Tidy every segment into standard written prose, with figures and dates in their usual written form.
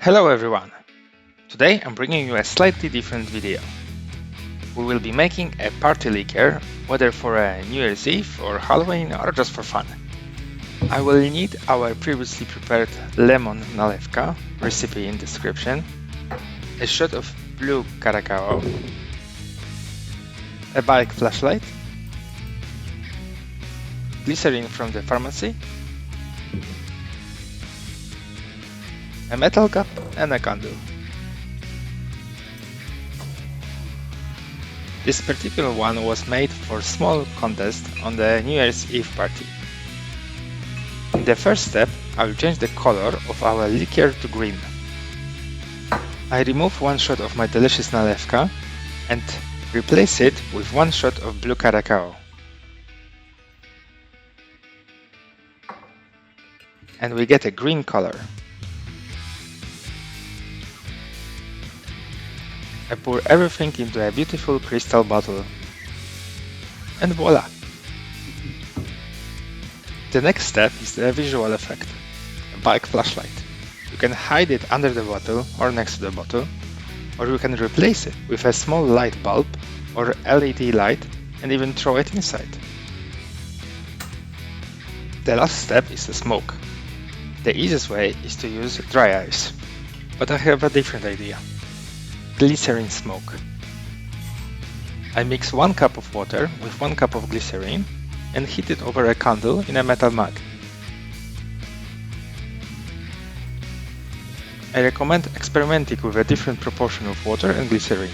Hello everyone! Today I'm bringing you a slightly different video. We will be making a party liqueur, whether for a New Year's Eve or Halloween or just for fun. I will need our previously prepared Lemon Nalewka, recipe in description, a shot of Blue Curacao, a bulk flashlight, glycerin from the pharmacy, a metal cup and a candle. This particular one was made for small contest on the New Year's Eve party. In the first step, I will change the color of our liqueur to green. I remove one shot of my delicious Nalewka and replace it with one shot of Blue Curacao. And we get a green color. I pour everything into a beautiful crystal bottle. And voila! The next step is the visual effect, a bulk flashlight. You can hide it under the bottle or next to the bottle, or you can replace it with a small light bulb or LED light and even throw it inside. The last step is the smoke. The easiest way is to use dry ice, but I have a different idea. Glycerin smoke. I mix 1 cup of water with 1 cup of glycerin and heat it over a candle in a metal mug. I recommend experimenting with a different proportion of water and glycerin.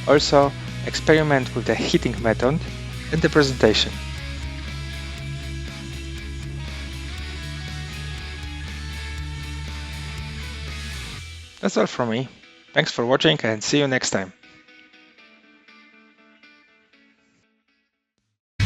Also, experiment with the heating method and the presentation. That's all from me. Thanks for watching and see you next time.